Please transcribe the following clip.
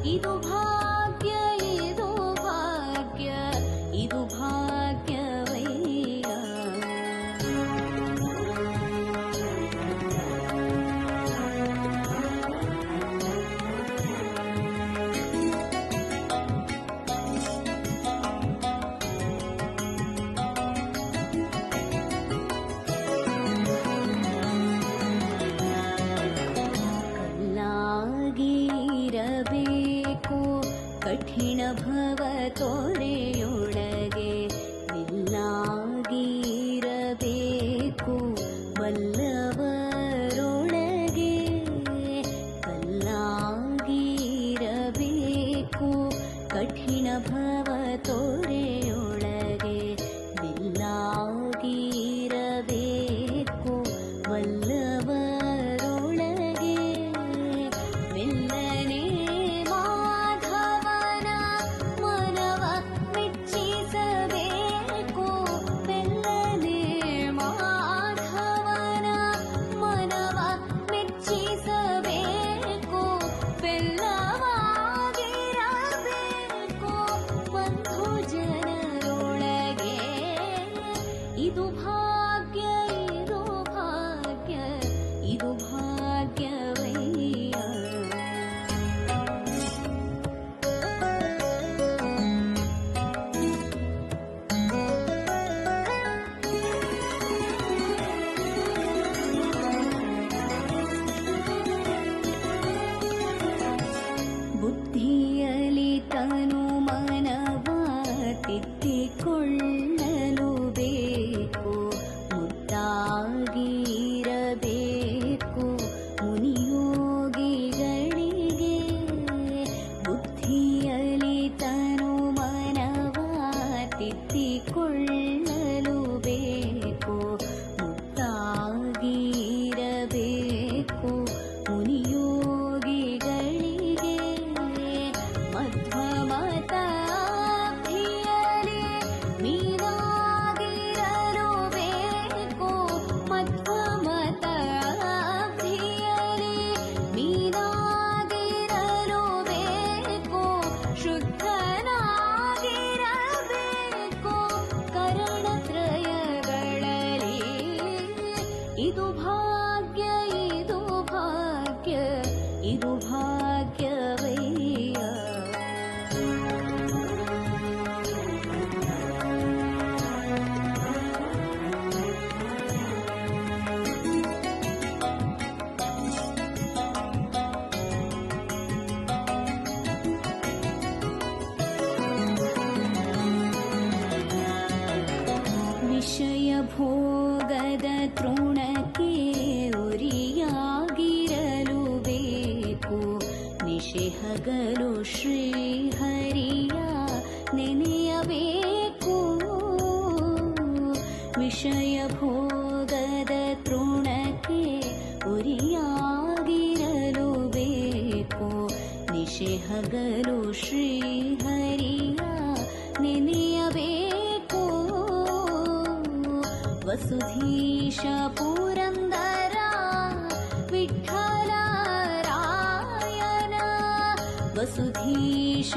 ಇದು ಭಾಗ್ಯ ಇದು ಭಾಗ್ಯ ಇದು ಭಾಗ್ಯವಯ್ಯ. ಕಲ್ಲಾಗಿರಬೇಕು ಕಠಿಣ ಭವ ತೋರೆಯೊಳಗೆ, ಬಿಲ್ಲಾಗಿರಬೇಕು ಬಲ್ಲವರೊಳಗೆ. ಕಲ್ಲಾಗಿರಬೇಕು ಕಠಿಣ ಭವ ತೋರೆಯೊಳಗೆ, ಬಿಲ್ಲಾಗಿರಬೇಕು ಬಲ್ಲವರೊಳಗೆ. ಮೆಲ್ಲನೆ ಮಾಧವನ ಮನವ ಮೆಚ್ಚಿಸಬೇಕು, ಮೆಲ್ಲನೆ ಮಾಧವನ ಮನವ ಮೆಚ್ಚಿಸಬೇಕು. ಬೆಲ್ಲವಾಗಿರಬೇಕು ಬಂಧು ಜನರೊಳಗೆ. ಇದು ಭಾಗ್ಯ ಇದು ಭಾಗ್ಯ ಇದು ಭಾಗ್ಯವಯ್ಯ. ಬುದ್ಧಿಯಲಿ ತನು ಮನವ ತಿದ್ದಿಕೊಳ್ಳಲು ಬೇಕು, ಮುದ್ದಾಗಿರಬೇಕು ಮುನಿಯೋಗಿಗಳಿಗೆ. ಬುದ್ಧಿಯಲಿ ತನು ಮನವ ತಿದ್ದಿಕೊಳ್ಳಲು ಬೇಕು, ಮುದ್ದಾಗಿರಬೇಕು ಮುನಿಯೋಗಿಗಳಿಗೆ. ಮಧ್ವಮತಾಬ್ಧಿಯಲಿ ಮೀನಾಗಿರಲು ಬೇಕು, ಮಧ್ವಮತಾಬ್ಧಿಯಲಿ ಮೀನಾಗಿರಲು ಬೇಕು. ಶುದ್ಧನಾಗಿರಬೇಕು ಕರಣತ್ರಯಗಳಲ್ಲಿ. ಇದು ಭಾಗ್ಯ ಇದು ಭಾಗ್ಯ ಇದು ಭಾಗ್ಯವಯ್ಯ. ವಿಷಯ ಭೋಗದ ತೃಣಕ್ಕೆ ಉರಿಯಾಗಿರಲು ಬೇಕು, ನಿಶೆಹಗಲು ಶ್ರೀಹರಿಯ ನೆನೆಯಬೇಕು. ವಿಷಯ ಭೋಗದ ತೃಣಕ್ಕೆ ಉರಿಯಾಗಿರಲು ಬೇಕು, ನಿಶೆಹಗಲು ಶ್ರೀಹರಿಯ ನೆನೆಯಬೇಕು. ವಸುಧೀಶ ಪುರಂದರ ವಿಠ್ಠಲ ರಾಯನ, ವಸುಧೀಶ